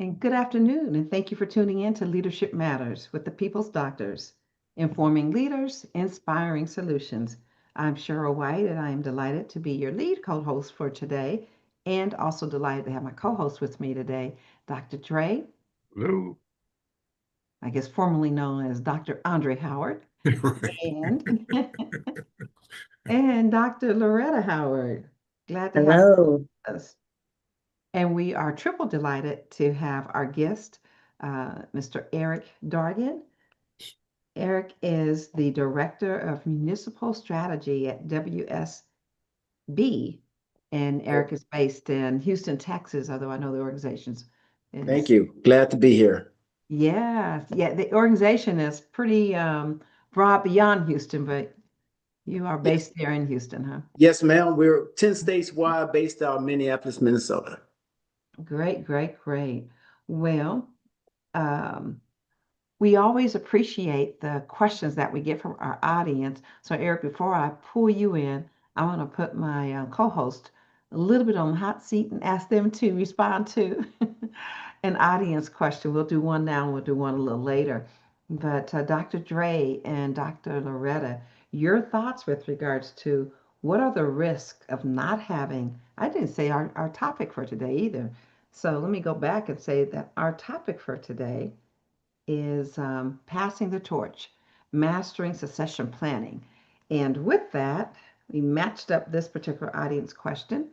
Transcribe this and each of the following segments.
And good afternoon, and thank you for tuning in to Leadership Matters with the People's Doctors, informing leaders, inspiring solutions. I'm Cheryl White, and I am delighted to be your lead co host for today, and also delighted to have my co host with me today, Dr. Dre, Hello. I guess formerly known as Dr. Andre Howard, Right. and, and Dr. Loretta Howard. Glad to have Hello. us. And we are triple delighted to have our guest, Mr. Eric Dargan. Eric is the Director of Municipal Strategy at WSB, and Oh, Eric is based in Houston, Texas, although I know the organization thank is, you. Glad to be here. yeah, the organization is pretty broad beyond Houston, but you are Yes, based there in Houston, huh? yes, ma'am. We're 10 states wide, based out of Minneapolis, Minnesota. Great, great, great. Well, um, we always appreciate the questions that we get from our audience. So, Eric, before I pull you in, I want to put my co-host a little bit on the hot seat and ask them to respond to an audience question. We'll do one now and we'll do one a little later. But Dr. Dre and Dr. Loretta, your thoughts with regards to what are the risks of not having, I didn't say our topic for today either. So let me go back and say that our topic for today is passing the torch, mastering succession planning. And with that, we matched up this particular audience question.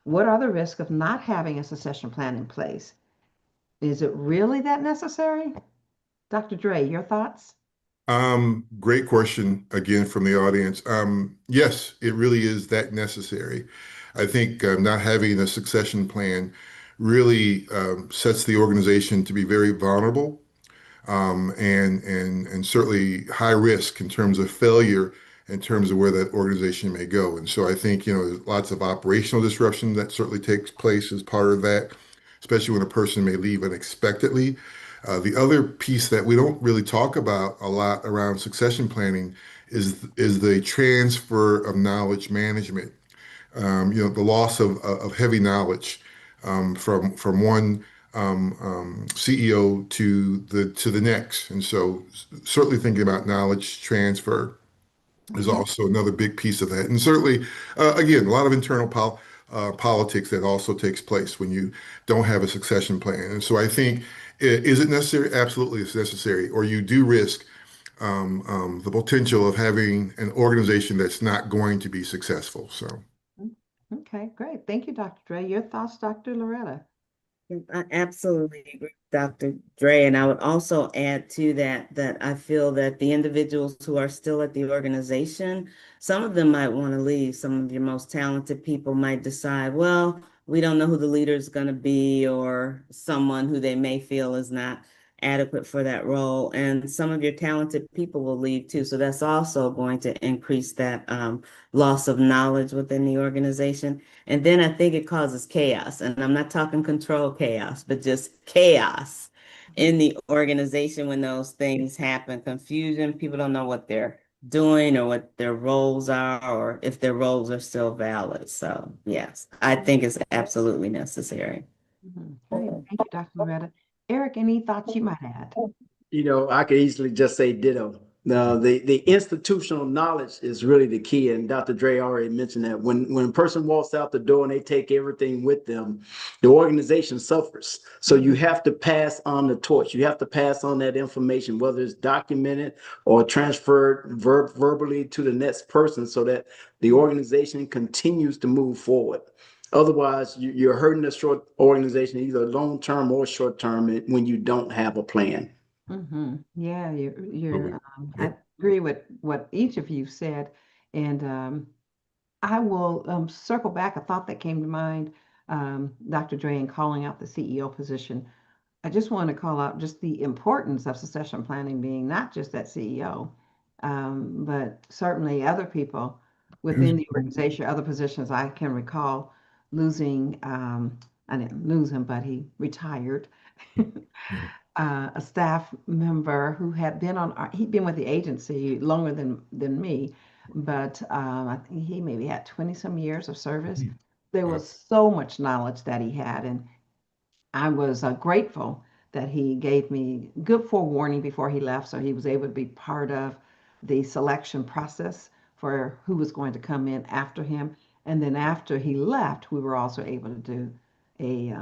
What are the risks of not having a succession plan in place? Is it really that necessary? Dr. Dre, your thoughts? Great question again from the audience. Yes, it really is that necessary. I think not having a succession plan really sets the organization to be very vulnerable and certainly high risk in terms of failure, in terms of where that organization may go. And so I think, there's lots of operational disruption that certainly takes place as part of that, especially when a person may leave unexpectedly. The other piece that we don't really talk about a lot around succession planning is the transfer of knowledge management. The loss of heavy knowledge from one CEO to the next. And so certainly thinking about knowledge transfer is Mhm. also another big piece of that. And certainly, again, a lot of internal politics that also takes place when you don't have a succession plan. And so I think, is it necessary? Absolutely, it's necessary. Or you do risk the potential of having an organization that's not going to be successful. So. Okay, great. Thank you, Dr. Dre. Your thoughts, Dr. Loretta? I absolutely agree with Dr. Dre. And I would also add to that I feel that the individuals who are still at the organization, some of them might want to leave. Some of your most talented people might decide, well, we don't know who the leader is going to be, or someone who they may feel is not adequate for that role. And some of your talented people will leave too. So that's also going to increase that loss of knowledge within the organization. And then I think it causes chaos. And I'm not talking control chaos, but just chaos in the organization when those things happen. Confusion, people don't know what they're doing or what their roles are or if their roles are still valid. So, yes, I think it's absolutely necessary. Great. Thank you, Dr. Loretta. Eric, any thoughts you might add? I could easily just say ditto. No, the institutional knowledge is really the key. And Dr. Dre already mentioned that when a person walks out the door and they take everything with them, the organization suffers. So you have to pass on the torch. You have to pass on that information, whether it's documented or transferred verbally to the next person so that the organization continues to move forward. Otherwise, you're hurting a short organization, either long term or short term, when you don't have a plan. Yeah, Okay. I agree with what each of you said. And I will circle back a thought that came to mind, Dr. Dre, in calling out the CEO position. I just want to call out just the importance of succession planning being not just that CEO, but certainly other people Yes. within the organization, other positions. I can recall losing, I didn't lose him, but he retired. A staff member who had been he'd been with the agency longer than me, but I think he maybe had 20 some years of service. There Wow. was so much knowledge that he had, and I was grateful that he gave me good forewarning before he left, so he was able to be part of the selection process for who was going to come in after him. And then after he left, we were also able to do a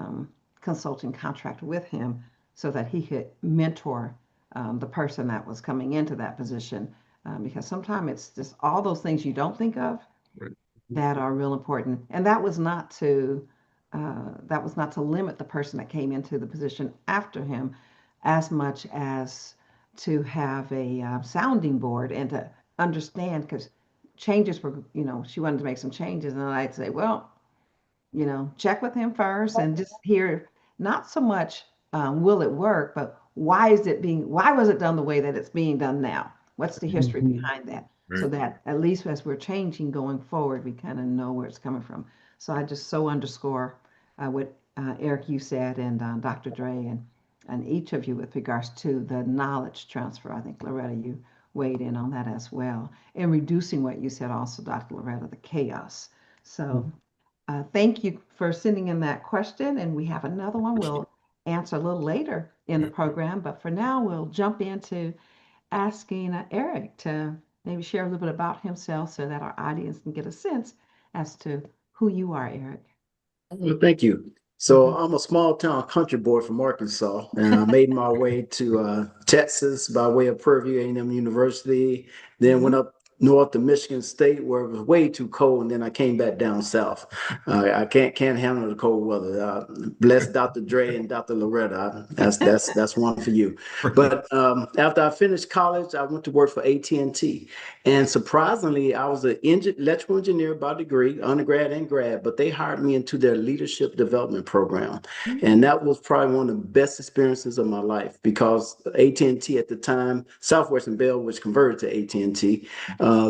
consulting contract with him so that he could mentor the person that was coming into that position. Because sometimes it's just all those things you don't think of Right. that are real important. And that was not to limit the person that came into the position after him as much as to have a sounding board and to understand, because changes were, she wanted to make some changes, and I'd say, well, check with him first and just hear not so much will it work, but why was it done the way that it's being done now? What's the history behind that? So Right. that at least as we're changing going forward, we kind of know where it's coming from. So I just so underscore what Eric, you said, and Dr. Dre, and each of you with regards to the knowledge transfer. I think, Loretta, you weighed in on that as well. And reducing what you said also, Dr. Loretta, the chaos. So thank you for sending in that question. And we have another one we'll answer a little later in the program. But for now, we'll jump into asking Eric to maybe share a little bit about himself so that our audience can get a sense as to who you are, Eric. Well, thank you. So I'm a small town country boy from Arkansas, and I made my way to Texas by way of Prairie View A&M University. Then went up north to Michigan State, where it was way too cold, and then I came back down south. I can't handle the cold weather. Bless Dr. Dre and Dr. Loretta. That's one for you. But after I finished college, I went to work for AT&T, and surprisingly, I was an electrical engineer by degree, undergrad and grad, but they hired me into their leadership development program. And that was probably one of the best experiences of my life, because AT&T at the time, Southwest and Bell, which converted to AT&T,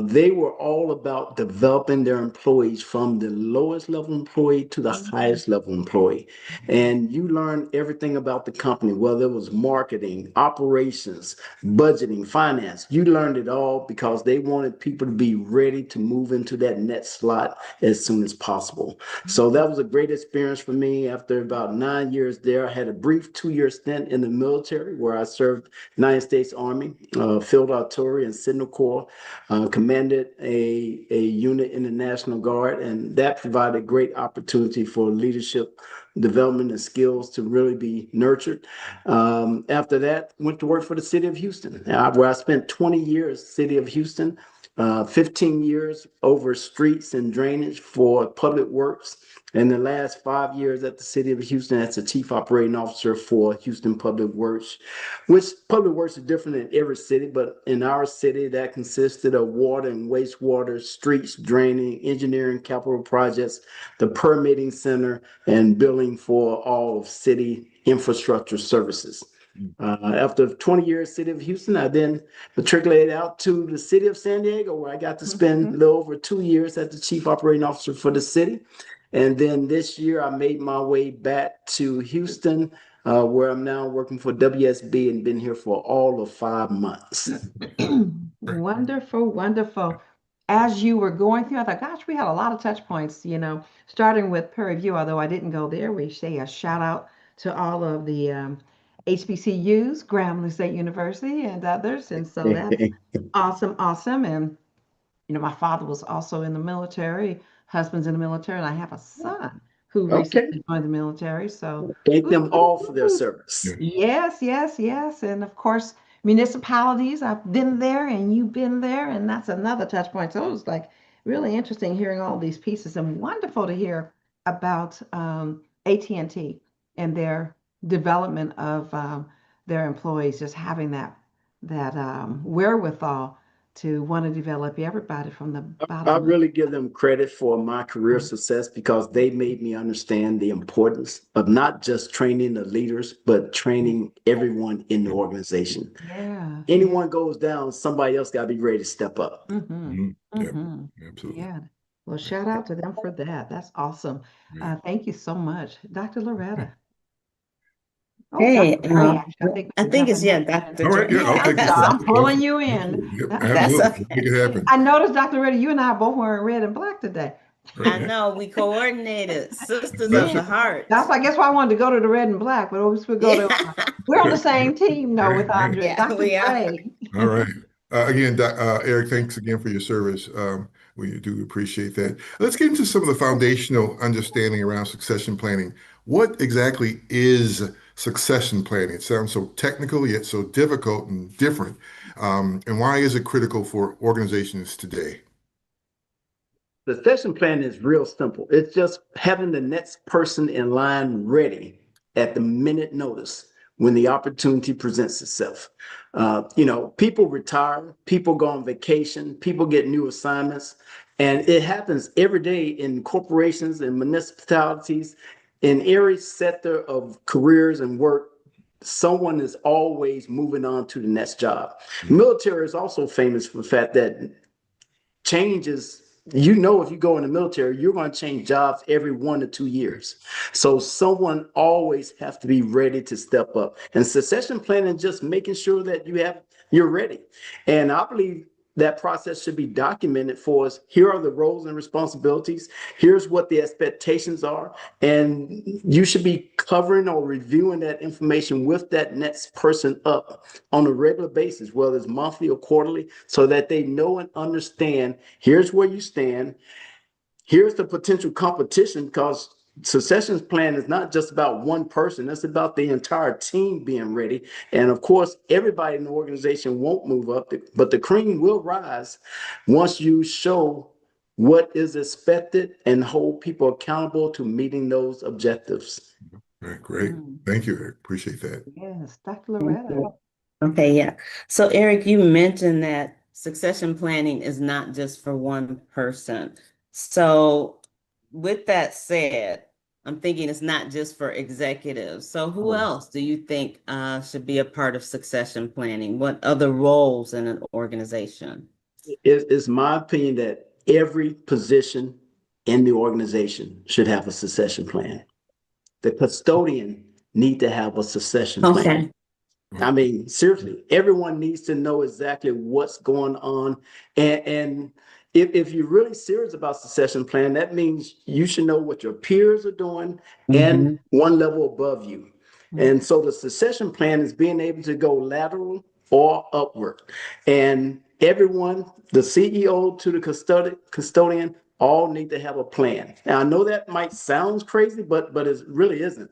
they were all about developing their employees from the lowest level employee to the highest level employee. And you learn everything about the company, whether it was marketing, operations, budgeting, finance. You learned it all because they wanted people to be ready to move into that next slot as soon as possible. So that was a great experience for me. After about 9 years there, I had a brief 2-year stint in the military where I served United States Army, Field Artillery and Signal Corps, commanded a unit in the National Guard, and that provided great opportunity for leadership development and skills to really be nurtured. After that, went to work for the city of Houston, where I spent 20 years, city of Houston, 15 years over streets and drainage for public works. And the last 5 years at the city of Houston as the chief operating officer for Houston Public Works, which public works is different in every city, but in our city that consisted of water and wastewater, streets, draining, engineering, capital projects, the permitting center, and billing for all of city infrastructure services. After 20 years, city of Houston, I then matriculated out to the city of San Diego, where I got to spend a little over 2 years as the chief operating officer for the city. And then this year, I made my way back to Houston, where I'm now working for WSB and been here for all of 5 months. Wonderful, wonderful. As you were going through, I thought, gosh, we had a lot of touch points, starting with Prairie View, although I didn't go there. We say a shout out to all of the HBCUs, Grambling State University, and others. And so that's awesome, awesome. And, my father was also in the military, husband's in the military, and I have a son who recently joined the military. So thank them all for their service. yes, yes, yes. And of course, municipalities, I've been there and you've been there, and that's another touch point. So it was like really interesting hearing all these pieces, and wonderful to hear about AT&T and their development of their employees, just having that wherewithal to want to develop everybody from the bottom I up. really give them credit for my career success because they made me understand the importance of not just training the leaders, but training everyone in the organization. Yeah. Anyone goes down, somebody else got to be ready to step up. Absolutely. Yeah. Well, shout out to them for that. That's awesome. Yeah. Thank you so much, Dr. Loretta. Oh, Hey, Dr. Dre, actually, I think it's, jumping yeah, in. Dr. All right, Dre. yeah, I'll take Yeah, it. I'm pulling you in. Yep, That's absolutely. okay. Make it happen. I noticed, Dr. Loretta, you and I are both wearing red and black today. I know we coordinated, sisters of That's the it. heart. I guess why I wanted to go to the red and black, but always we go to, Yeah, we're on the same team though with Right, right. Andre, yeah, Dr. we are. Dre. All right. Again, Eric, thanks again for your service. We do appreciate that. Let's get into some of the foundational understanding around succession planning. What exactly is succession planning? It sounds so technical, yet so difficult and different. And why is it critical for organizations today? The succession plan is real simple. It's just having the next person in line ready at the minute notice when the opportunity presents itself. People retire, people go on vacation, people get new assignments, and it happens every day in corporations and municipalities, in every sector of careers and work. Someone is always moving on to the next job. Military is also famous for the fact that changes, if you go in the military, you're going to change jobs every 1 to 2 years. So someone always has to be ready to step up. And succession planning, just making sure that you're ready. And I believe that process should be documented for us. Here are the roles and responsibilities. Here's what the expectations are. And you should be covering or reviewing that information with that next person up on a regular basis, whether it's monthly or quarterly, so that they know and understand here's where you stand. Here's the potential competition, because succession plan is not just about one person, it's about the entire team being ready. And of course, everybody in the organization won't move up, but the cream will rise once you show what is expected and hold people accountable to meeting those objectives. All right, great. Mm, Thank you, Eric. Appreciate that. yes, Dr. Thank Loretta. you. Okay, yeah. So Eric, you mentioned that succession planning is not just for one person. So with that said, I'm thinking it's not just for executives. So who else do you think should be a part of succession planning? What other roles in an organization? It's my opinion that every position in the organization should have a succession plan. The custodian need to have a succession plan. Okay. I mean, seriously, everyone needs to know exactly what's going on. And if you're really serious about succession plan, that means you should know what your peers are doing and Mhm. one level above you. And so the succession plan is being able to go lateral or upward. And everyone, the CEO to the custodian, all need to have a plan. Now, I know that might sound crazy, but it really isn't.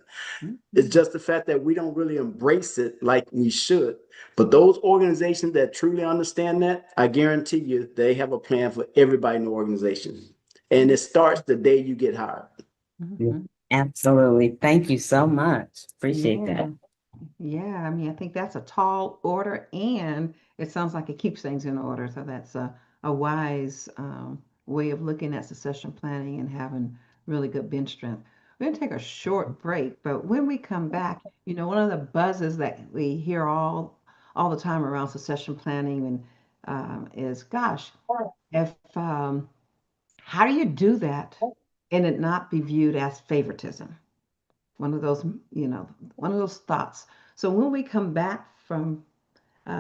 It's just the fact that we don't really embrace it like we should. But those organizations that truly understand that, I guarantee you, they have a plan for everybody in the organization. And it starts the day you get hired. Mhm. Absolutely. Thank you so much. Appreciate Yeah, that. yeah. I mean, I think that's a tall order, and it sounds like it keeps things in order. So that's a wise way of looking at succession planning and having really good bench strength. We're going to take a short break, but when we come back, one of the buzzes that we hear all the time around succession planning and is, gosh, if how do you do that and it not be viewed as favoritism? One of those, one of those thoughts. So when we come back from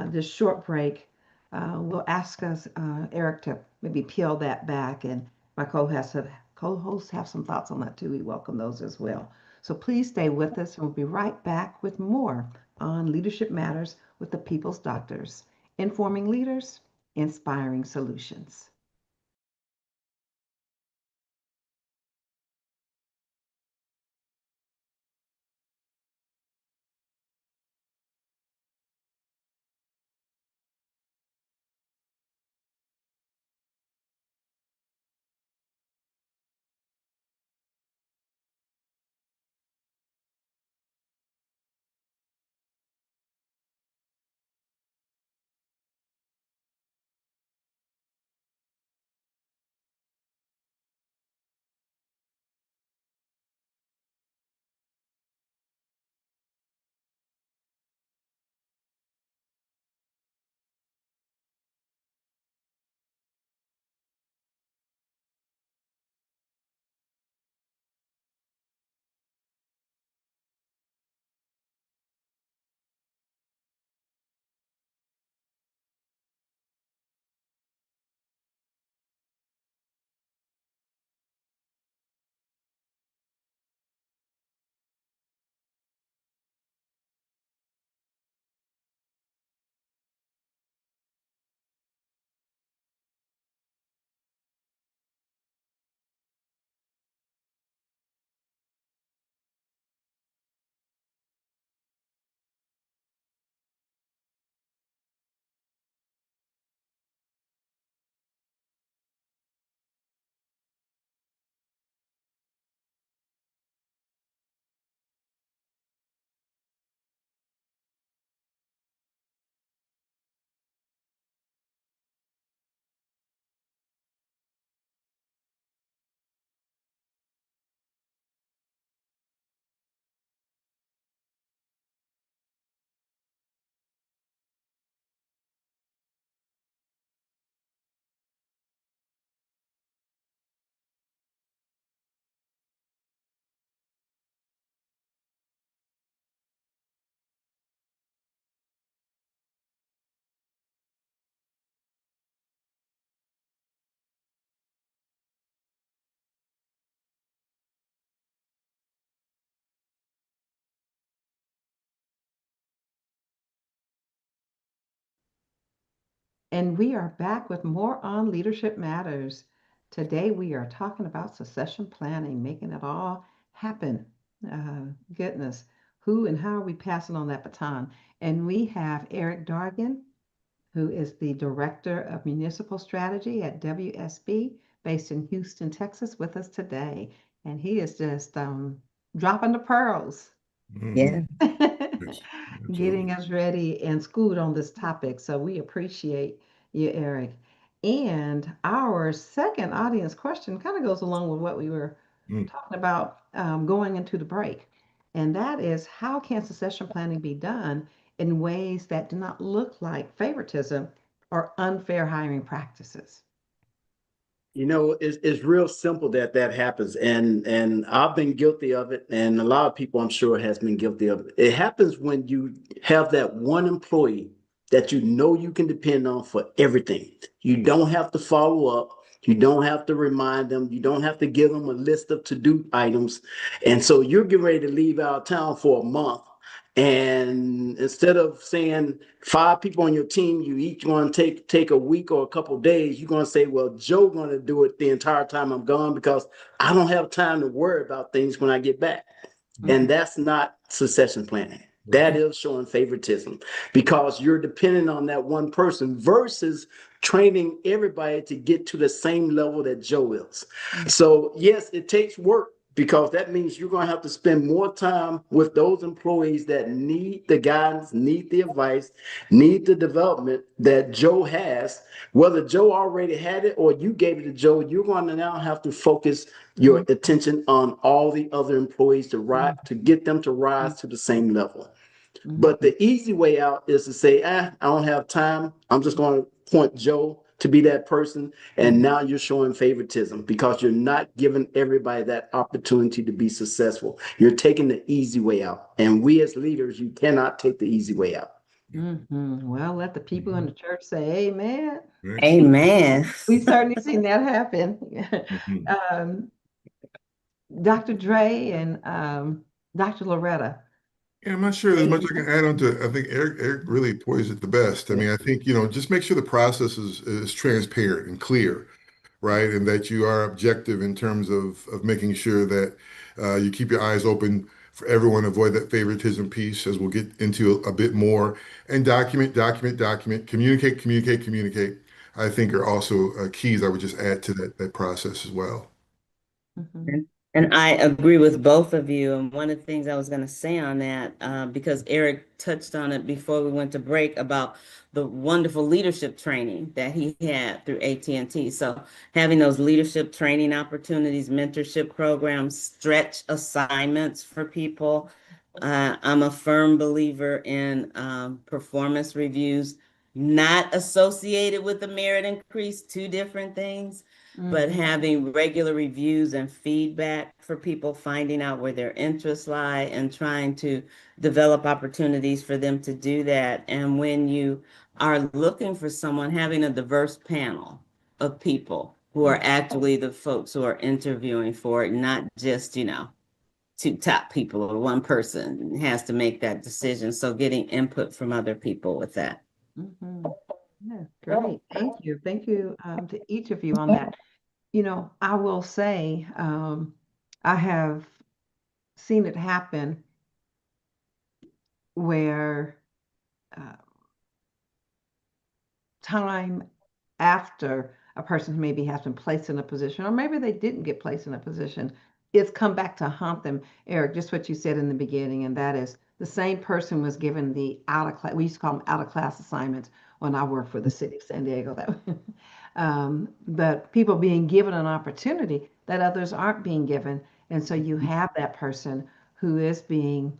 this short break, we'll ask Eric to maybe peel that back, and my co-hosts have some thoughts on that too. We welcome those as well. So please stay with us, and we'll be right back with more on Leadership Matters with the People's Doctors, informing leaders, inspiring solutions. And we are back with more on Leadership Matters. Today we are talking about succession planning, making it all happen. Goodness, who and how are we passing on that baton? And we have Eric Dargan, who is the Director of Municipal Strategy at WSB, based in Houston, Texas, with us today. And he is just dropping the pearls. Yeah. Yes, Getting absolutely. us ready and schooled on this topic. So we appreciate you, Eric. And our second audience question kind of goes along with what we were Mm. talking about going into the break. And that is, how can succession planning be done in ways that do not look like favoritism or unfair hiring practices? You know, it's real simple that that happens, and I've been guilty of it, and a lot of people I'm sure has been guilty of it. It happens when you have that one employee that you know you can depend on for everything. You don't have to follow up. You don't have to remind them. You don't have to give them a list of to-do items. And so you're getting ready to leave out of town for a month. And instead of saying 5 people on your team, you each going to take a week or a couple of days, you're going to say, well, Joe going to do it the entire time I'm gone because I don't have time to worry about things when I get back. And that's not succession planning. That is showing favoritism because you're depending on that one person versus training everybody to get to the same level that Joe is. So, yes, it takes work because that means you're going to have to spend more time with those employees that need the guidance, need the advice, need the development that Joe has. Whether Joe already had it or you gave it to Joe, you're going to now have to focus your attention on all the other employees to get them to rise to the same level. But the easy way out is to say, I don't have time. I'm just going to point Joe to be that person. And now you're showing favoritism because you're not giving everybody that opportunity to be successful. You're taking the easy way out. And we as leaders, you cannot take the easy way out. Well, let the people in the church say amen. Right. Amen. We've certainly seen that happen. Mhm. um, Dr. Dre and Dr. Loretta. Yeah, I'm not sure there's much I can add on to. I think Eric really poised it the best. I mean, I think, just make sure the process is transparent and clear, right? And that you are objective in terms of making sure that you keep your eyes open for everyone, avoid that favoritism piece, as we'll get into a bit more, and document, communicate, I think are also keys I would just add to that process as well. Mhm. And I agree with both of you. And one of the things I was going to say on that, because Eric touched on it before we went to break about the wonderful leadership training that he had through AT&T. So having those leadership training opportunities, mentorship programs, stretch assignments for people. I'm a firm believer in performance reviews, not associated with the merit increase, two different things, but having regular reviews and feedback for people, finding out where their interests lie and trying to develop opportunities for them to do that. And when you are looking for someone, having a diverse panel of people who are actually the folks who are interviewing for it, not just, two top people or one person has to make that decision. So getting input from other people with that. Yeah, great. Thank you. Thank you to each of you on that. I will say I have seen it happen where uh, time after a person maybe has been placed in a position, or maybe they didn't get placed in a position, it's come back to haunt them. Eric, just what you said in the beginning, and that is the same person was given the out of class, we used to call them out of class assignments when I worked for the city of San Diego. But people being given an opportunity that others aren't being given. And so you have that person who is being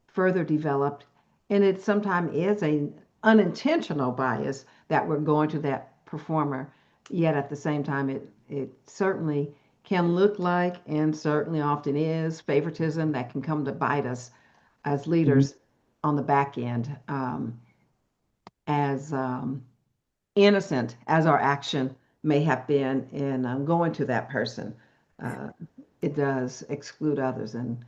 further developed. And it sometimes is a unintentional bias that we're going to that performer. Yet at the same time, it certainly can look like, and certainly often is, favoritism that can come to bite us as leaders on the back end, as innocent as our action may have been in going to that person. Uh, it does exclude others and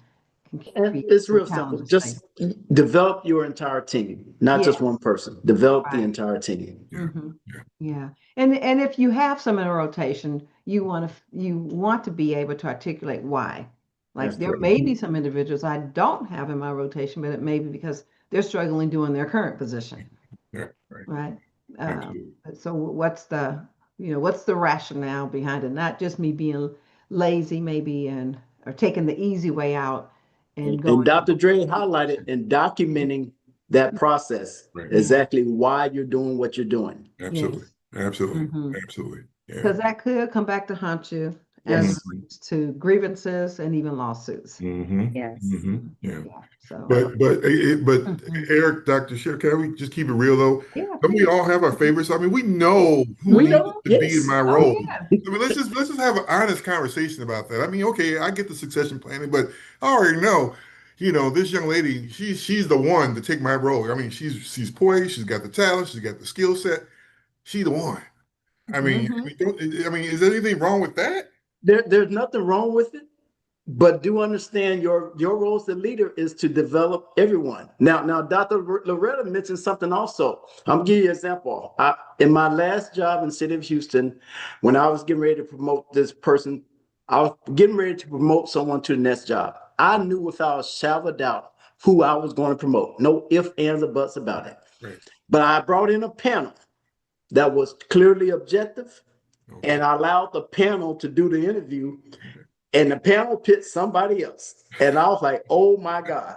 can And create it's some real simple. challenges. Just develop your entire team, not just Yes. one person. Develop the Right. entire team. Yeah. Mhm. Yeah. Yeah. And if you have some in a rotation, you want to be able to articulate why. Like That's there correct. may be some individuals I don't have in my rotation, but it may be because they're struggling doing their current position, Yeah. Right. right? Absolutely. So what's the rationale behind it? Not just me being lazy, maybe, or taking the easy way out and And going. Dr. Dre highlighted and documenting that process, Right. exactly why you're doing what you're doing. Absolutely. Yes. Absolutely. Mhm. Absolutely. Yeah. Because that could come back to haunt you as Yes. it relates to grievances and even lawsuits. Mm-hmm. Yes. Mm-hmm. Yeah. Yeah. So, But mhm. Eric, Dr. Sher, can we just keep it real though? Yeah, Don't we please. all have our favorites? I mean, we know who We needs know, to be in yes. my Oh, role. yeah. I mean, let's just have an honest conversation about that. I mean, okay, I get the succession planning, but I already know, this young lady, she's the one to take my role. I mean, she's poised, she's got the talent, she's got the skill set. She's the one. I mean, Mhm. is there anything wrong with that? There's nothing wrong with it, but do understand your role as the leader is to develop everyone. Now, Dr. Loretta mentioned something also. I'm gonna give you an example. In my last job in the city of Houston, when I was getting ready to promote this person, I was getting ready to promote someone to the next job. I knew without a shadow of a doubt who I was going to promote. No ifs, ands, or buts about it. Right. But I brought in a panel that was clearly objective, Okay. and I allowed the panel to do the interview, and the panel picked somebody else. And I was like, oh my God.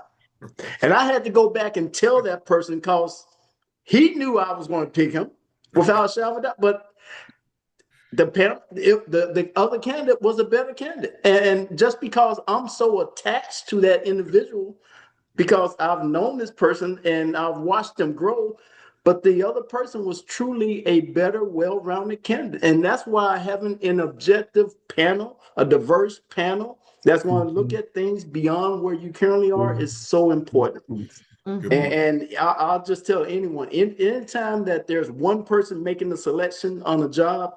And I had to go back and tell that person because he knew I was going to pick him without a shadow of a doubt. But the panel, the other candidate was a better candidate. And just because I'm so attached to that individual, because I've known this person and I've watched them grow, but the other person was truly a better, well-rounded candidate. And that's why having an objective panel, a diverse panel that's going to look at things beyond where you currently are is so important. Good Mhm. point. And I'll just tell anyone, anytime that there's one person making the selection on a job,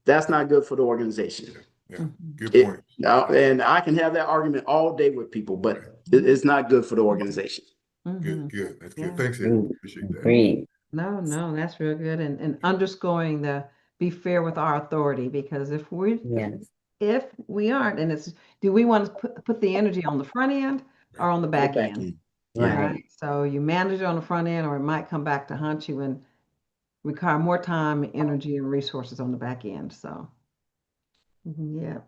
that's not good for the organization. Yeah. Mhm. Good point. And I can have that argument all day with people, but it's not good for the organization. Mhm. Good. That's good. Yeah. Thanks, Eric. Appreciate that. Great. No, that's real good. And underscoring be fair with our authority, because Yes. if we aren't, and do we want to put the energy on the front end or on the back Back end? end. Right. So you manage it on the front end, or it might come back to haunt you and require more time, energy, and resources on the back end. So, yep.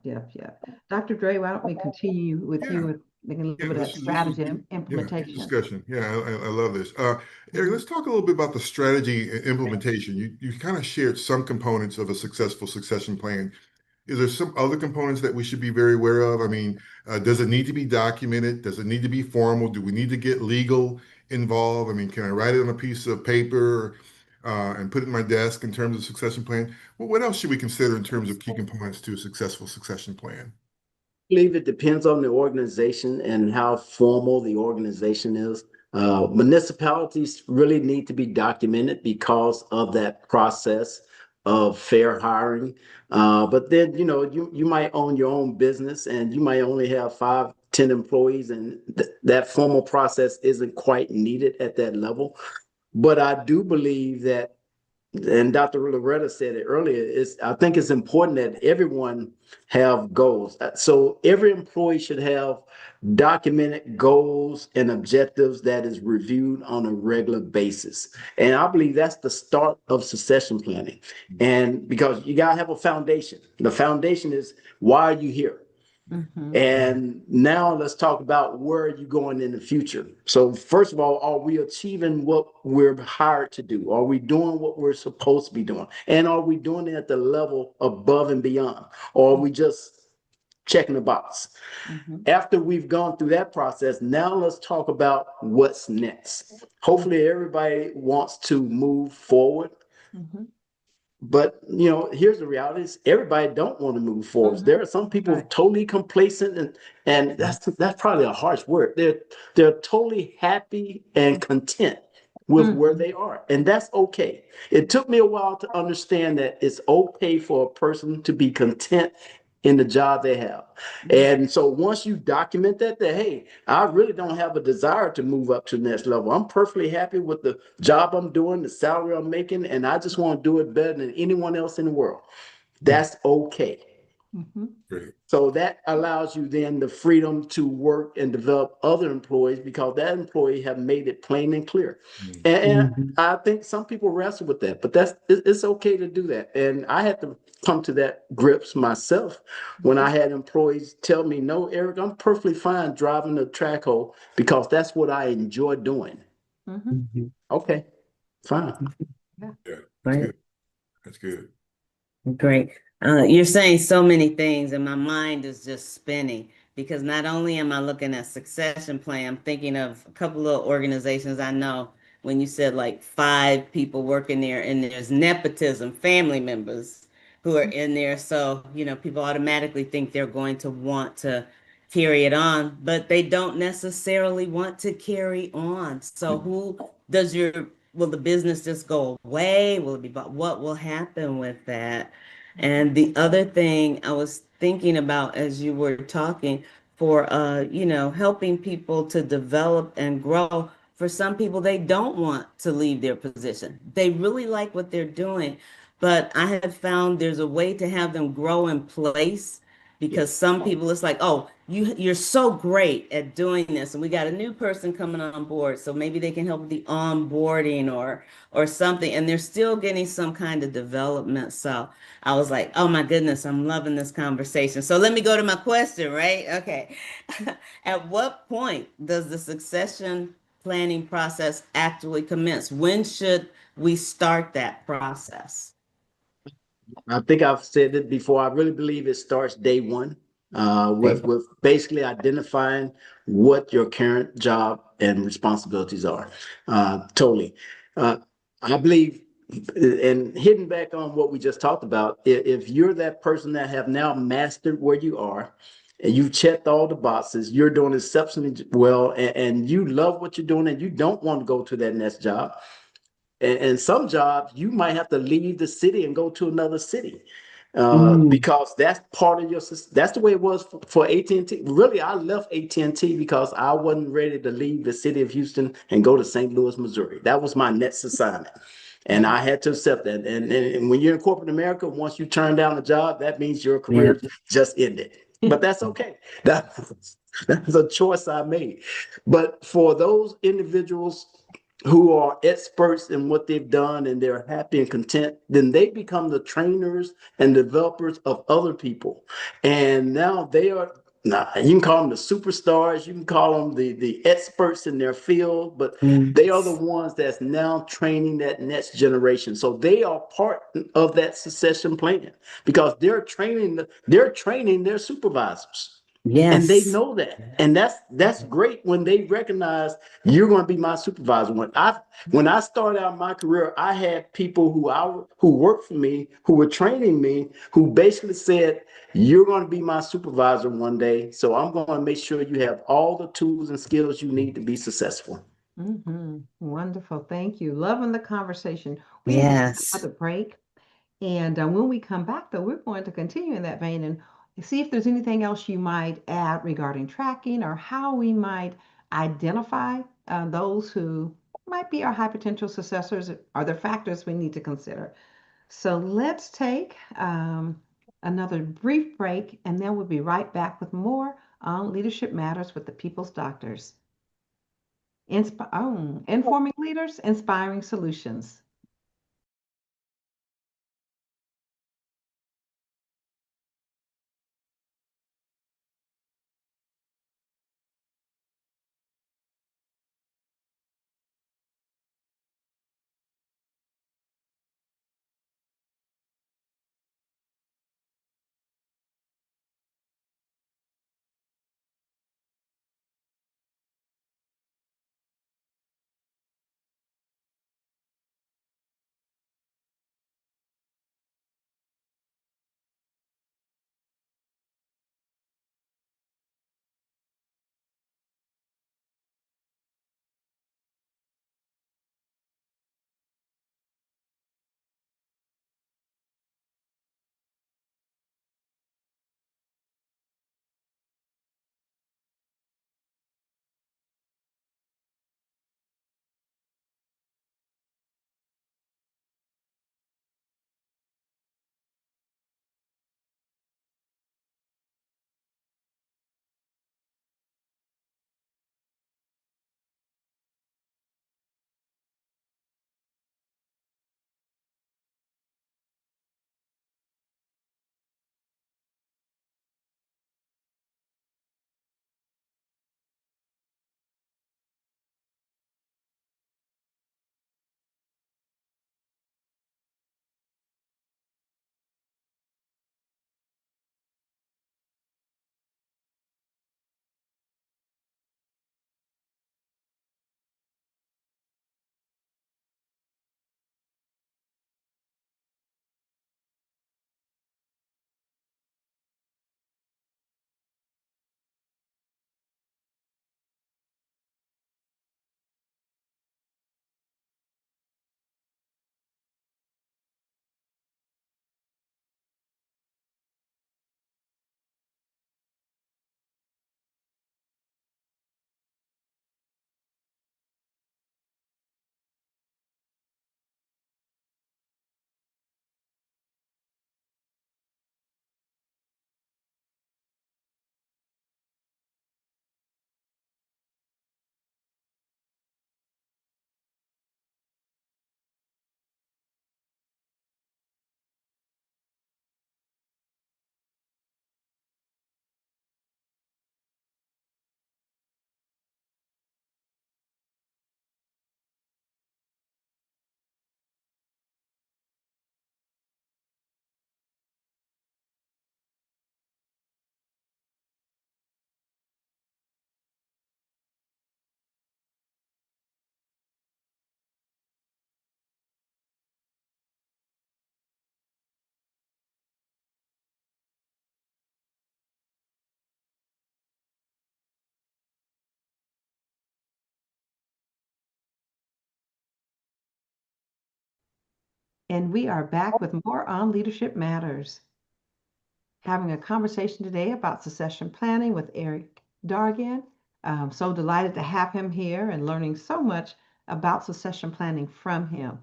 Dr. Dre, why don't we continue with Yeah. you with making a little bit of This that is strategy good. Yeah, good implementation? discussion. Yeah, I love this. Eric, let's talk a little bit about the strategy and implementation. You kind of shared some components of a successful succession plan. Is there some other components that we should be very aware of? I mean, does it need to be documented? Does it need to be formal? Do we need to get legal involved? I mean, can I write it on a piece of paper and put it in my desk in terms of succession plan? Well, what else should we consider in terms of key components to a successful succession plan? Believe it depends on the organization and how formal the organization is. Municipalities really need to be documented because of that process of fair hiring. But then, you might own your own business and you might only have 5, 10 employees, and that formal process isn't quite needed at that level. But I do believe that, and Dr. Loretta said it earlier, I think it's important that everyone have goals. So every employee should have documented goals and objectives that is reviewed on a regular basis. And I believe that's the start of succession planning. And because you gotta have a foundation. The foundation is, why are you here? Mhm. And now let's talk about where are you going in the future. So first of all, are we achieving what we're hired to do? Are we doing what we're supposed to be doing? And are we doing it at the level above and beyond? Or are we just checking the box? Mhm. After we've gone through that process, now let's talk about what's next. Hopefully everybody wants to move forward. Mhm. But here's the reality: is everybody don't want to move forward. Mhm. There are some people Right. totally complacent, and that's probably a harsh word. They're totally happy and content with where Mhm. they are, and that's okay. It took me a while to understand that it's okay for a person to be content in the job they have. And so once you document that, hey, I really don't have a desire to move up to the next level. I'm perfectly happy with the job I'm doing, the salary I'm making, and I just want to do it better than anyone else in the world. That's okay. Mhm. Great. So that allows you then the freedom to work and develop other employees because that employee have made it plain and clear. Mm. And I think some people wrestle with that, but it's okay to do that. And I had to come to that grips myself when I had employees tell me, no, Eric, I'm perfectly fine driving the track hole because that's what I enjoy doing. Mhm. Okay, fine. Yeah, that's Right. good. That's good. Great. You're saying so many things, and my mind is just spinning because not only am I looking at succession plan, I'm thinking of a couple of organizations I know when you said like 5 people working there, and there's nepotism, family members who are in there. So, people automatically think they're going to want to carry it on, but they don't necessarily want to carry on. So, will the business just go away? Will it be bought? What will happen with that? And the other thing I was thinking about as you were talking for helping people to develop and grow. For some people, they don't want to leave their position. They really like what they're doing, but I have found there's a way to have them grow in place because some people it's like, oh, you're so great at doing this, and we got a new person coming on board, so maybe they can help with the onboarding or something, and they're still getting some kind of development. So I was like, oh my goodness, I'm loving this conversation. So let me go to my question, right? Okay. At what point does the succession planning process actually commence? When should we start that process? I think I've said it before. I really believe it starts day one, Okay. with basically identifying what your current job and responsibilities are. Totally. Uh, I believe, and hitting back on what we just talked about, if you're that person that have now mastered where you are, and you've checked all the boxes, you're doing exceptionally well, and you love what you're doing, and you don't want to go to that next job. And some jobs you might have to leave the city and go to another city, because that's part of your system. That's the way it was for AT&T. Really, I left AT&T because I wasn't ready to leave the city of Houston and go to St. Louis, Missouri. That was my next assignment. And I had to accept that. And when you're in corporate America, once you turn down a job, that means your Yeah. career just ended. But that's okay. That's a choice I made. But for those individuals who are experts in what they've done and they're happy and content, then they become the trainers and developers of other people. And now they are, now you can call them the superstars, you can call them the experts in their field, but they are the ones that's now training that next generation. So they are part of that succession plan because they're training their supervisors. And they Yes. know that. And that's great when they recognize you're going to be my supervisor. When I started out my career, I had people who worked for me, who were training me, who basically said, you're going to be my supervisor one day. So I'm going to make sure you have all the tools and skills you need to be successful. Wonderful. Thank you. Loving the conversation. We have to take Yes. another break. And when we come back, though, we're going to continue in that vein and see if there's anything else you might add regarding tracking or how we might identify those who might be our high potential successors. Are there factors we need to consider? So let's take another brief break, and then we'll be right back with more on Leadership Matters with the People's Doctors. Informing leaders, inspiring solutions. and we are back with more on Leadership Matters. Having a conversation today about succession planning with Eric Dargan. I'm so delighted to have him here and learning so much about succession planning from him.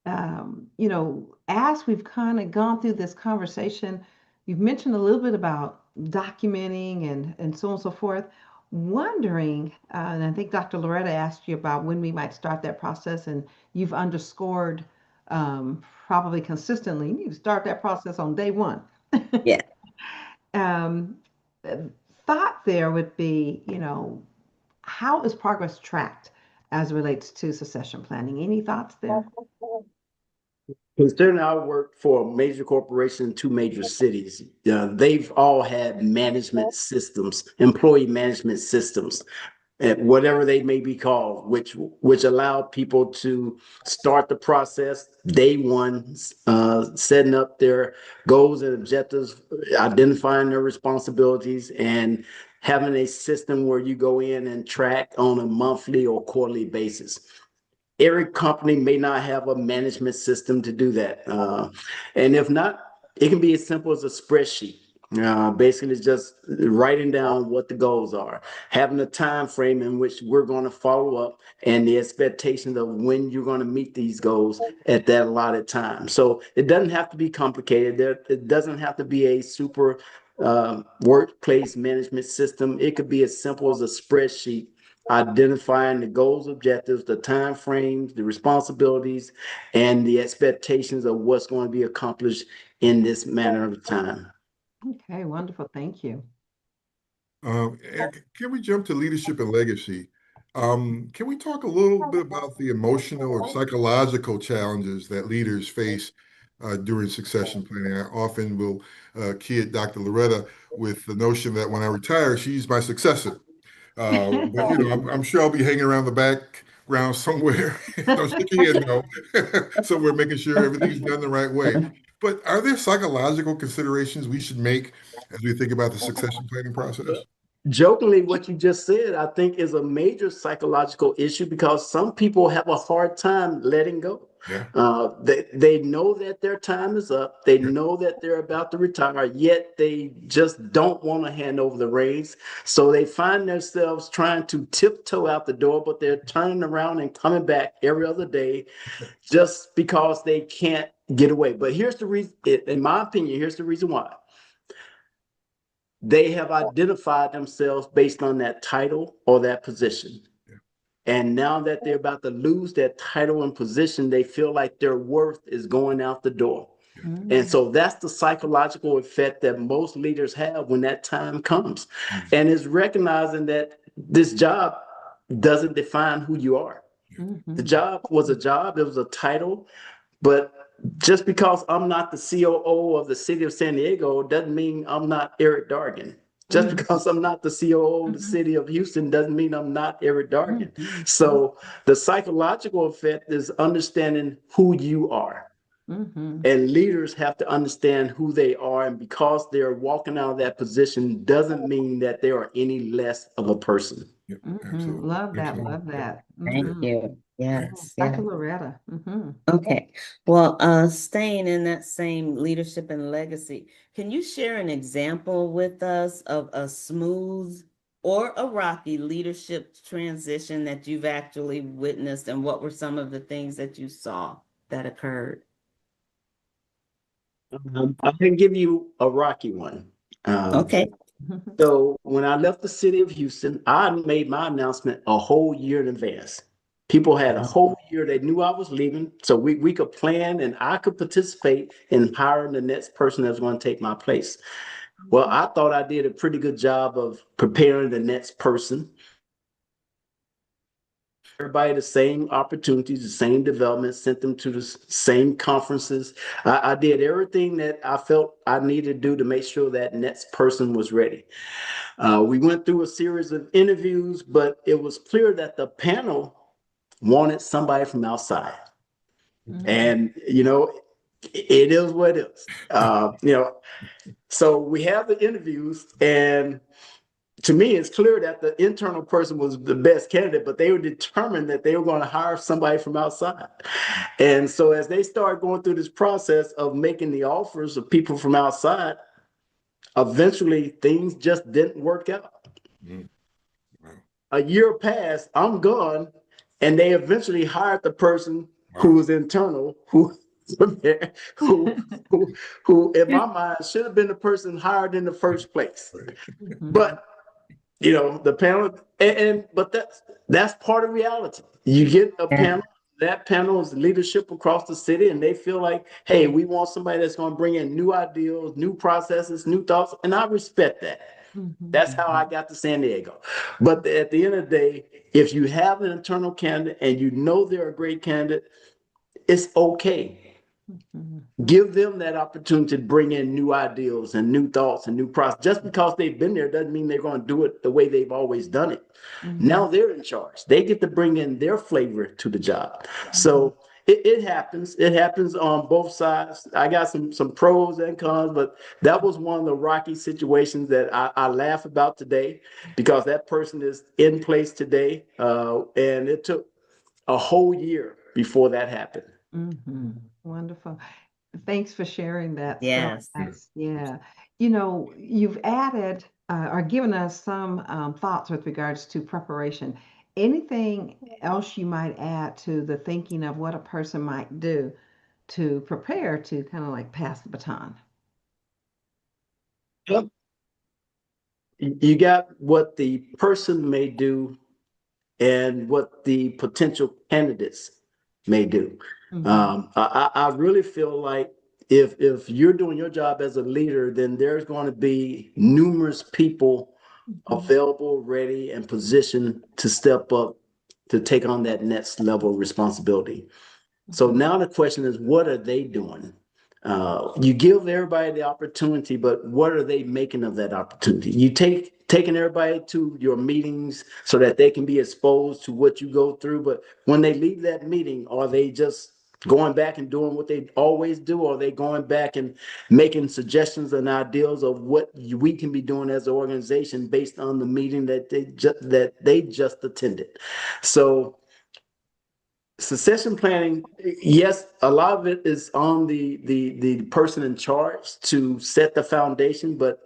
As we've kind of gone through this conversation, you've mentioned a little bit about documenting and so on and so forth. Wondering, and I think Dr. Loretta asked you about when we might start that process, and you've underscored probably consistently, you need to start that process on day one. Yeah. um, Thought there would be, how is progress tracked as it relates to succession planning? Any thoughts there? Considering I work for a major corporation in two major cities, they've all had management systems, employee management systems, whatever they may be called, which allow people to start the process day one, setting up their goals and objectives, identifying their responsibilities, and having a system where you go in and track on a monthly or quarterly basis. Every company may not have a management system to do that. And if not, it can be as simple as a spreadsheet. Basically, it's just writing down what the goals are, having a time frame in which we're going to follow up, and the expectations of when you're going to meet these goals at that allotted time. So it doesn't have to be complicated. It doesn't have to be a super workplace management system. It could be as simple as a spreadsheet identifying the goals, objectives, the time frames, the responsibilities, and the expectations of what's going to be accomplished in this manner of time. Okay, wonderful. Thank you. Eric, can we jump to leadership and legacy? Can we talk a little bit about the emotional or psychological challenges that leaders face during succession planning? I often will kid Dr. Loretta with the notion that when I retire, she's my successor. But I'm sure I'll be hanging around the background somewhere. Don't shake your head, no. Somewhere making sure everything's done the right way. But are there psychological considerations we should make as we think about the succession planning process? Jokingly, what you just said, I think, is a major psychological issue because some people have a hard time letting go. Yeah. They know that their time is up. They know that they're about to retire, yet they just don't want to hand over the reins. So they find themselves trying to tiptoe out the door, but they're turning around and coming back every other day just because they can't get away. But here's the reason, in my opinion, here's the reason why. They have identified themselves based on that title or that position. Yeah. And now that they're about to lose that title and position, they feel like their worth is going out the door. And so that's the psychological effect that most leaders have when that time comes. And is recognizing that this job doesn't define who you are. The job was a job, it was a title, but just because I'm not the COO of the city of San Diego doesn't mean I'm not Eric Dargan. Just because I'm not the COO of the city of Houston doesn't mean I'm not Eric Dargan. So the psychological effect is understanding who you are. And leaders have to understand who they are. And because they're walking out of that position doesn't mean that they are any less of a person. Yep, absolutely. Love that. Absolutely. Love that. Thank you. Yes. Dr. Yeah. Loretta. Okay. Well, staying in that same leadership and legacy, can you share an example with us of a smooth or a rocky leadership transition that you've actually witnessed, and what were some of the things that you saw that occurred? I can give you a rocky one. Okay. So when I left the city of Houston, I made my announcement a whole year in advance. People had a whole year. They knew I was leaving. So we could plan and I could participate in hiring the next person that's going to take my place. Well, I thought I did a pretty good job of preparing the next person. Everybody the same opportunities, the same development, sent them to the same conferences. I did everything that I felt I needed to do to make sure that next person was ready. We went through a series of interviews, but it was clear that the panel wanted somebody from outside. And, it is what it is. So we have the interviews, and to me, it's clear that the internal person was the best candidate, but they were determined that they were going to hire somebody from outside. And so as they started going through this process of making the offers of people from outside, eventually things just didn't work out. Mm. Wow. A year passed, I'm gone, and they eventually hired the person who was internal, who who in my mind should have been the person hired in the first place. Mhm. But you know, the panel, but that's part of reality. You get a panel, that panel is leadership across the city, and they feel like, hey, we want somebody that's going to bring in new ideas, new processes, new thoughts, and I respect that. Mhm. That's how I got to San Diego. But at the end of the day, if you have an internal candidate and you know they're a great candidate, it's okay. Mhm. Give them that opportunity to bring in new ideas and new thoughts and new process. Just because they've been there doesn't mean they're going to do it the way they've always done it. Mhm. Now they're in charge. They get to bring in their flavor to the job. So it happens. It happens on both sides. I got some pros and cons, but that was one of the rocky situations that I laugh about today because that person is in place today. And it took a whole year before that happened. Mhm. Wonderful. Thanks for sharing that. So Yes. that's, yeah. You know, you've added or given us some thoughts with regards to preparation. Anything else you might add to the thinking of what a person might do to prepare to kind of like pass the baton? Yep. You got what the person may do and what the potential candidates may do. Mhm. I really feel like if you're doing your job as a leader, then there's going to be numerous people Mhm. available, ready, and positioned to step up to take on that next level of responsibility. So now the question is, what are they doing? You give everybody the opportunity, but what are they making of that opportunity? You taking everybody to your meetings so that they can be exposed to what you go through, but when they leave that meeting, are they just going back and doing what they always do, or are they going back and making suggestions and ideas of what we can be doing as an organization based on the meeting that they just attended? So succession planning, yes, a lot of it is on the person in charge to set the foundation, but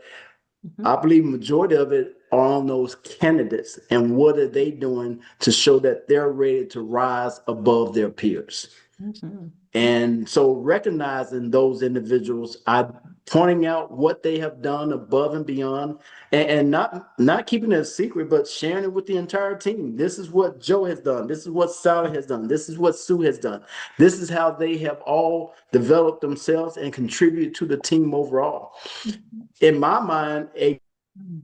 Mhm. I believe majority of it are on those candidates and what are they doing to show that they're ready to rise above their peers. Mhm. And so recognizing those individuals, I pointing out what they have done above and beyond, and not keeping it a secret, but sharing it with the entire team. This is what Joe has done. This is what Sally has done. This is what Sue has done. This is how they have all developed themselves and contributed to the team overall. In my mind, a Mhm.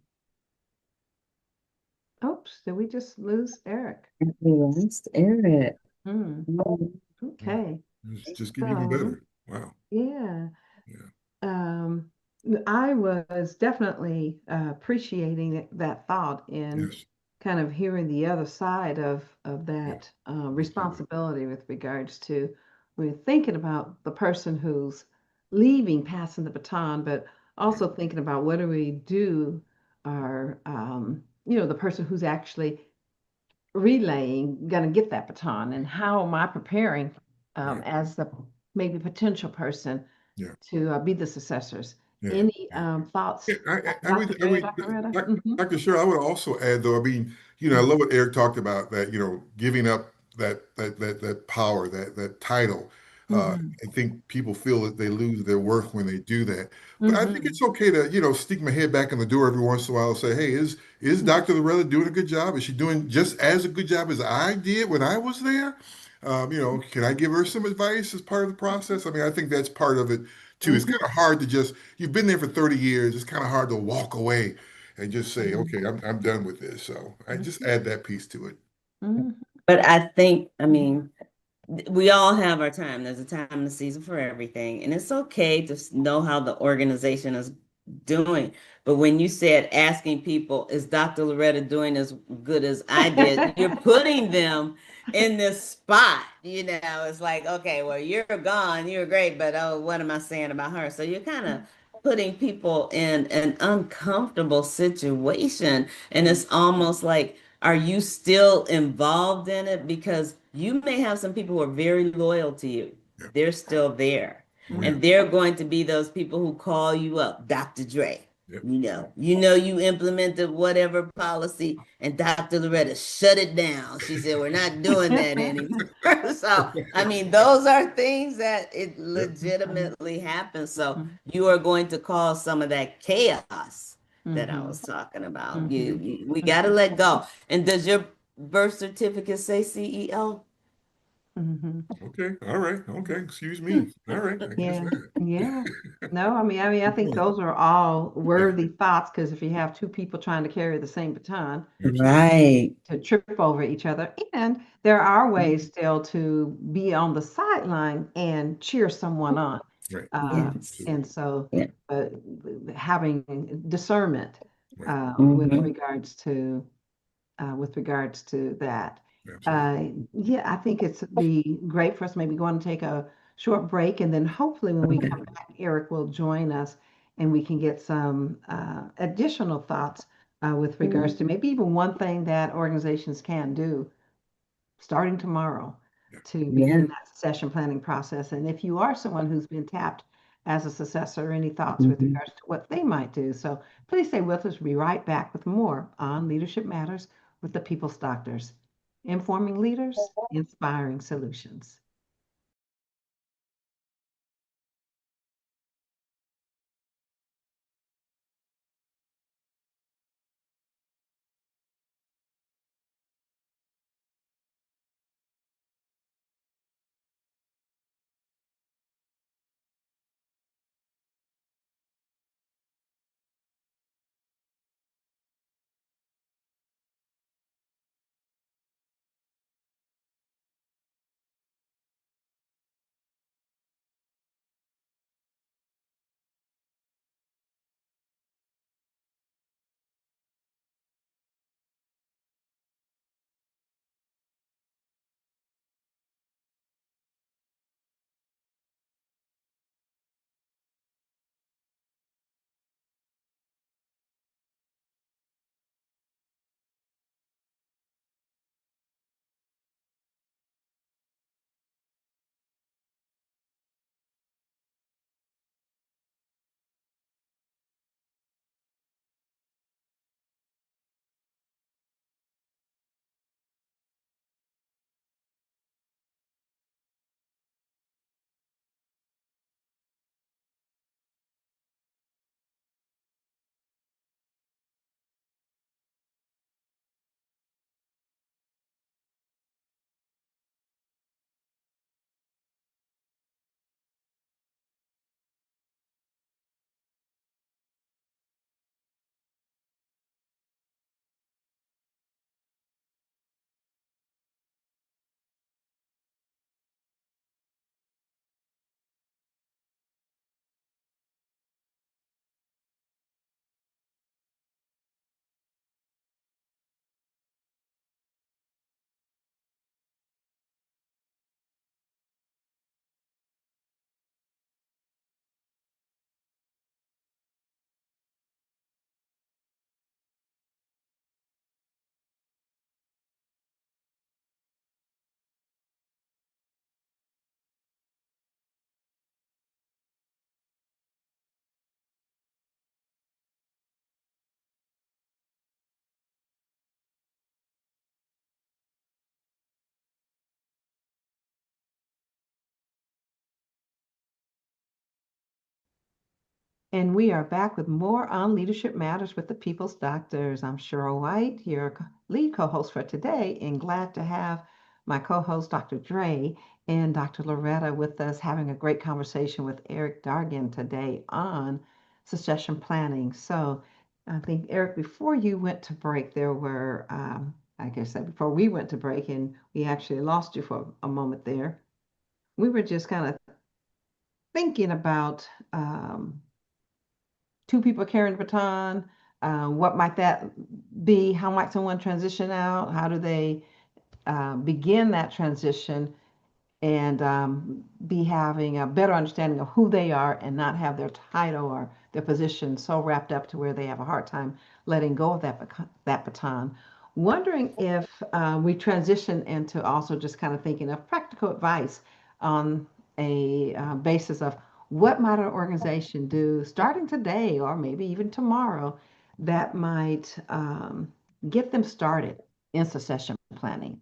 Oops, did we just lose Eric? We lost Eric. Hmm. Okay. It's just getting even So, better. Wow. yeah. Yeah. Um, I was definitely appreciating that thought in Yes. kind of hearing the other side of Yeah. that Me too. responsibility with regards to we're thinking about the person who's leaving, passing the baton, but Yeah. also thinking about what do we do, or you know, the person who's actually relaying going to get that baton, and how am I preparing Right. as the maybe potential person Yeah. to be the successors. Yeah. Any Yeah. thoughts, Yeah, Dr. Dre, Dr. Retta? Mhm. Dr. Sher, I would also add though, I mean, I love what Eric talked about that, giving up that power, that title. Mhm. I think people feel that they lose their worth when they do that. But I think Mhm. it's okay to, stick my head back in the door every once in a while and say, hey, is Mhm. Dr. Loretta doing a good job? Is she doing just as a good job as I did when I was there? Can I give her some advice as part of the process? I mean, I think that's part of it too. It's Mhm. kind of hard to just, you've been there for 30 years. It's kind of hard to walk away and just say, okay, I'm done with this. So I just Mhm. add that piece to it. Mhm. But I think, I Mhm. mean, we all have our time. There's a time and a season for everything. And it's okay to know how the organization is doing. But when you said asking people, is Dr. Loretta doing as good as I did? You're putting them in this spot. It's like, okay, well, you're gone, you're great, but oh, what am I saying about her? So you're kind of putting people in an uncomfortable situation. And it's almost like, are you still involved in it? Because you may have some people who are very loyal to you. Yeah. They're still there. Oh, yeah. And they're going to be those people who call you up, Dr. Dre. Yep. You implemented whatever policy, and Dr. Loretta shut it down. She said, we're not doing that anymore. So, I mean, those are things that it legitimately happens. So Mhm. you are going to cause some of that chaos that I Mhm. was talking about. Mhm. We got to let go. And does your birth certificate say CEO? Mhm. Okay. All right. Okay. Excuse me. All right. I guess Yeah, that. yeah. No, I think those are all worthy thoughts because if you have two people trying to carry the same baton, Absolutely. Right. to trip over each other, and there are ways still to be on the sideline and cheer someone on. Right. Yes. And so, Yeah. uh, having discernment Right. with Mhm. regards to that. Absolutely. Yeah, I think it's be great for us maybe going to take a short break, and then hopefully when we come back, Eric will join us and we can get some additional thoughts with regards to maybe even one thing that organizations can do starting tomorrow Yeah. to Yeah. begin that succession planning process. And if you are someone who's been tapped as a successor, any thoughts with Mhm. regards to what they might do? So please stay with us. We'll be right back with more on Leadership Matters with the People's Doctors, informing leaders, inspiring solutions. And we are back with more on Leadership Matters with the People's Doctors. I'm Cheryl White, your lead co-host for today, and glad to have my co-host, Dr. Dre, and Dr. Loretta with us having a great conversation with Eric Dargan today on succession planning. So I think, Eric, before you went to break, there were, I guess that before we went to break, and we actually lost you for a moment there, we were just kind of thinking about two people carrying the baton. What might that be? How might someone transition out? How do they begin that transition and be having a better understanding of who they are and not have their title or their position so wrapped up to where they have a hard time letting go of that baton. Wondering if we transition into also just kind of thinking of practical advice on a basis of what might an organization do starting today or maybe even tomorrow that might get them started in succession planning.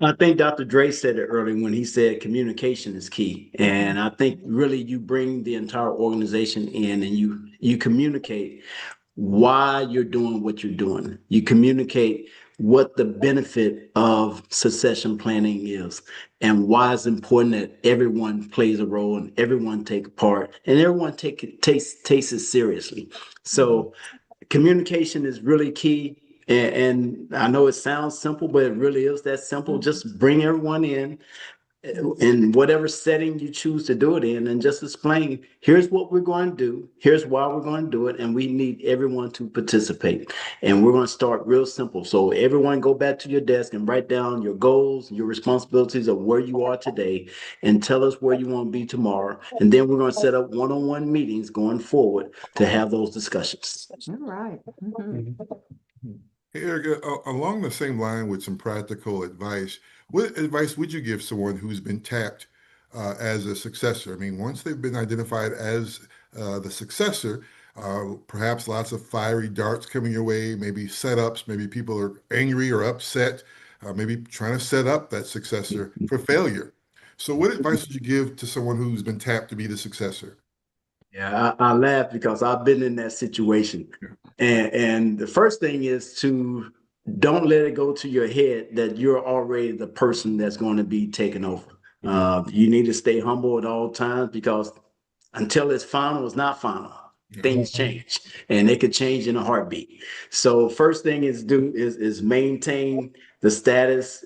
I think Dr. Dre said it earlier when he said communication is key. And I think really you bring the entire organization in and you communicate why you're doing what you're doing. You communicate what the benefit of succession planning is and why it's important that everyone plays a role and everyone take a part and everyone takes it seriously. So communication is really key. And I know it sounds simple, but it really is that simple. Just bring everyone in whatever setting you choose to do it in, and just explain, here's what we're going to do, here's why we're going to do it, and we need everyone to participate. And we're going to start real simple. So everyone go back to your desk and write down your goals, your responsibilities of where you are today, and tell us where you want to be tomorrow. And then we're going to set up one-on-one meetings going forward to have those discussions. All right. Mhm. Hey, Erica, along the same line with some practical advice, what advice would you give someone who's been tapped as a successor? I mean, once they've been identified as the successor, perhaps lots of fiery darts coming your way, maybe setups, maybe people are angry or upset, maybe trying to set up that successor for failure. So, what advice would you give to someone who's been tapped to be the successor? Yeah, I laugh because I've been in that situation. And the first thing is to don't let it go to your head that you're already the person that's going to be taken over. You need to stay humble at all times because until it's final, it's not final. Things change and they could change in a heartbeat. So first thing is maintain the status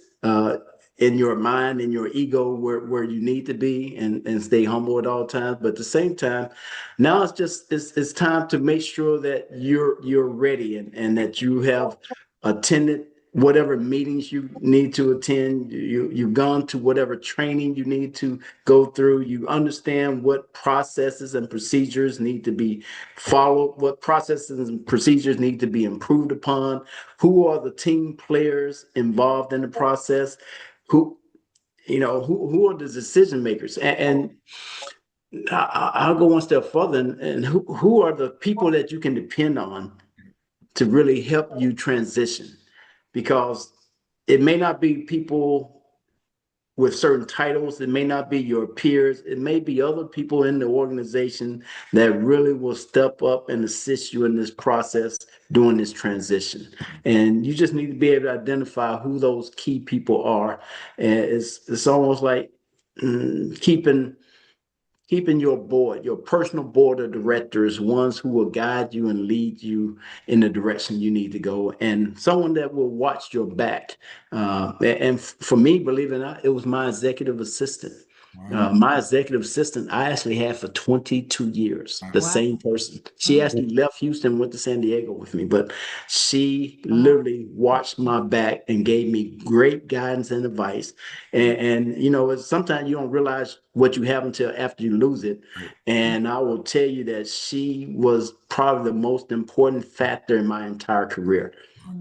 in your mind, in your ego where you need to be and stay humble at all times. But at the same time, now it's time to make sure that you're ready and that you have attended whatever meetings you need to attend. You've gone to whatever training you need to go through. You understand what processes and procedures need to be followed, what processes and procedures need to be improved upon, who are the team players involved in the process, who who are the decision makers, and I'll go one step further, and who are the people that you can depend on to really help you transition, because it may not be people with certain titles. It may not be your peers. It may be other people in the organization that really will step up and assist you in this process during this transition. And you just need to be able to identify who those key people are. And it's almost like keeping your board, your personal board of directors, ones who will guide you and lead you in the direction you need to go, and someone that will watch your back. And for me, believe it or not, it was my executive assistant. Wow. My executive assistant, I actually had for 22 years, the Wow. same person. She actually left Houston, went to San Diego with me, but she literally watched my back and gave me great guidance and advice. And sometimes you don't realize what you have until after you lose it. And I will tell you that she was probably the most important factor in my entire career,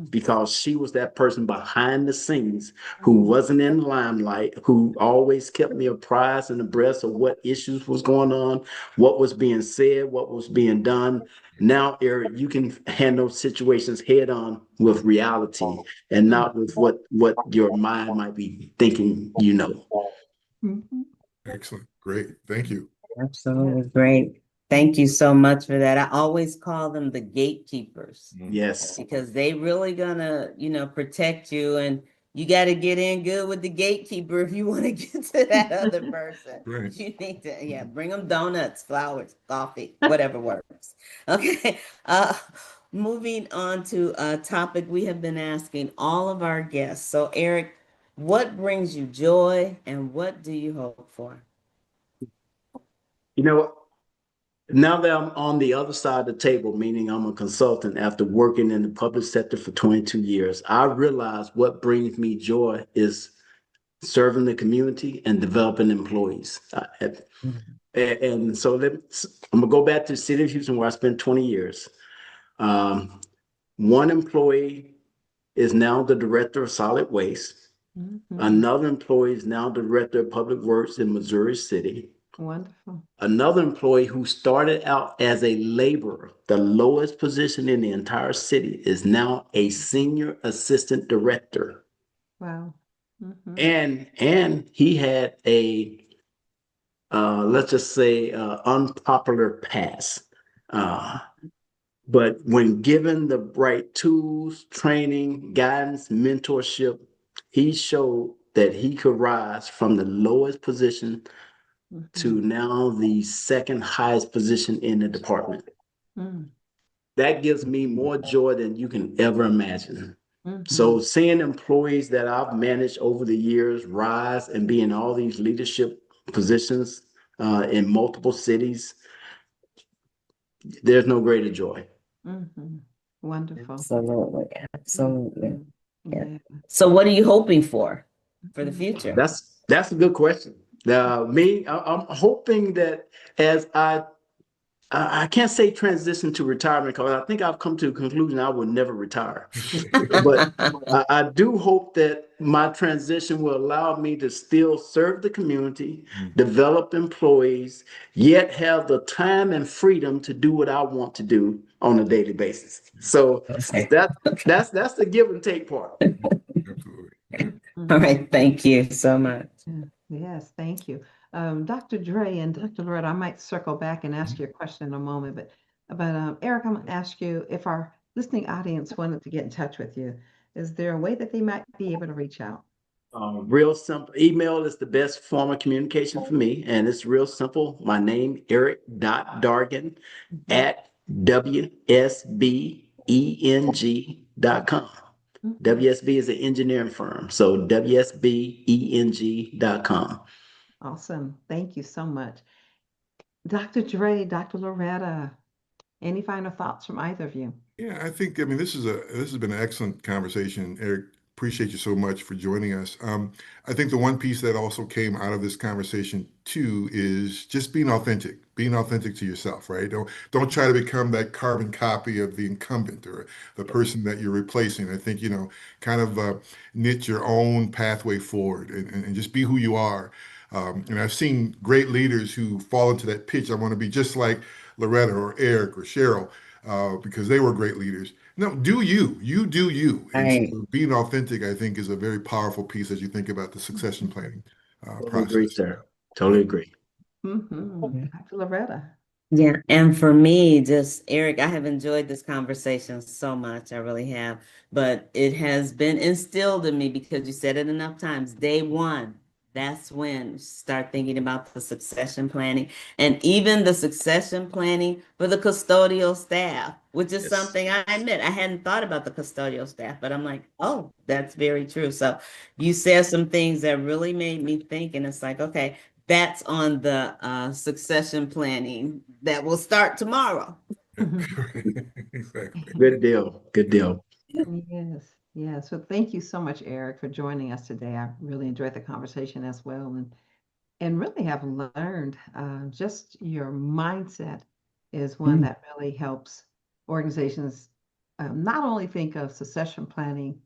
because she was that person behind the scenes who wasn't in the limelight, who always kept me apprised and abreast of what issues was going on, what was being said, what was being done. Now, Eric, you can handle situations head on with reality and not with what your mind might be thinking. Mhm. Excellent. Great. Thank you. Absolutely great. Thank you so much for that. I always call them the gatekeepers Yes. because they really gonna, protect you, and you got to get in good with the gatekeeper if you want to get to that other person. Right. You need to, bring them donuts, flowers, coffee, whatever works. Okay. Moving on to a topic we have been asking all of our guests. So, Eric, what brings you joy and what do you hope for? Now that I'm on the other side of the table, meaning I'm a consultant after working in the public sector for 22 years, I realize what brings me joy is serving the community and developing employees. And so I'm gonna go back to the city of Houston where I spent 20 years. One employee is now the director of solid waste. Mhm. Another employee is now director of public works in Missouri City. Wonderful. Another employee who started out as a laborer, the lowest position in the entire city, is now a senior assistant director. Wow. Mhm. And he had a let's just say unpopular past. But when given the right tools, training, guidance, mentorship, he showed that he could rise from the lowest position to Mhm. now the second highest position in the department. Mm. That gives me more joy than you can ever imagine. Mhm. So seeing employees that I've managed over the years rise and be in all these leadership positions in multiple cities, there's no greater joy. Mhm. Wonderful. Absolutely, absolutely. Yeah. Yeah. So what are you hoping for the Mhm. future? That's a good question. I'm hoping that as I can't say transition to retirement because I think I've come to a conclusion I will never retire. But I do hope that my transition will allow me to still serve the community, develop employees, yet have the time and freedom to do what I want to do on a daily basis. So Okay. that's the give and take part. Absolutely. Mhm. All right, thank you so much. Yeah. Yes, thank you. Dr. Dre and Dr. Loretta, I might circle back and ask you a question in a moment, but Eric, I'm gonna ask you if our listening audience wanted to get in touch with you, is there a way that they might be able to reach out? Real simple. Email is the best form of communication for me, and it's real simple. My name, Eric.Dargan at WSBENG.com. Mhm. WSB is an engineering firm, so WSBENG.com. Awesome. Thank you so much. Dr. Dre, Dr. Loretta, any final thoughts from either of you? Yeah, I mean, this has been an excellent conversation. Eric, appreciate you so much for joining us. I think the one piece that also came out of this conversation too is just being authentic to yourself, right? Don't try to become that carbon copy of the incumbent or the person that you're replacing. I think, kind of knit your own pathway forward and just be who you are. And I've seen great leaders who fall into that pitch. I want to be just like Loretta or Eric or Cheryl because they were great leaders. No, do you. You do you. And so Right. being authentic, I think, is a very powerful piece as you think about the succession planning Totally agree, process. sir. Totally agree. Mhm. Dr. Loretta. Yeah, and for me, just Eric, I have enjoyed this conversation so much. I really have. But it has been instilled in me because you said it enough times. Day one, that's when you start thinking about the succession planning and even the succession planning for the custodial staff, which is Yes. something I admit I hadn't thought about the custodial staff, but I'm like, oh, that's very true. So you said some things that really made me think, and it's like, okay, that's on the succession planning that will start tomorrow. Exactly. Good deal. Good deal. Yes, yeah. So thank you so much, Eric, for joining us today. I really enjoyed the conversation as well, and really have learned just your mindset is one that really helps organizations not only think of succession planning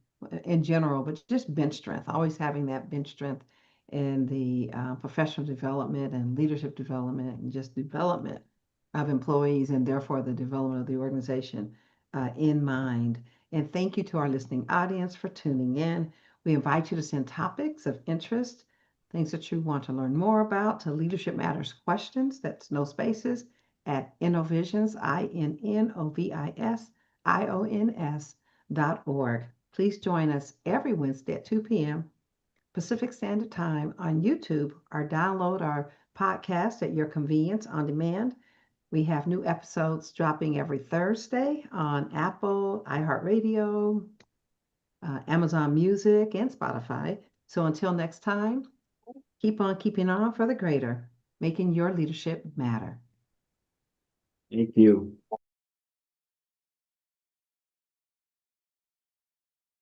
in general, but just bench strength, always having that bench strength in the professional development and leadership development and just development of employees and therefore the development of the organization in mind. And thank you to our listening audience for tuning in. We invite you to send topics of interest, things that you want to learn more about, to Leadership Matters questions, that's no spaces, at Innovisions, INNOVISIONS.org. Please join us every Wednesday at 2 p.m. Pacific Standard Time on YouTube or download our podcast at your convenience on demand. We have new episodes dropping every Thursday on Apple, iHeartRadio, Amazon Music, and Spotify. So until next time, keep on keeping on for the greater, making your leadership matter. Thank you.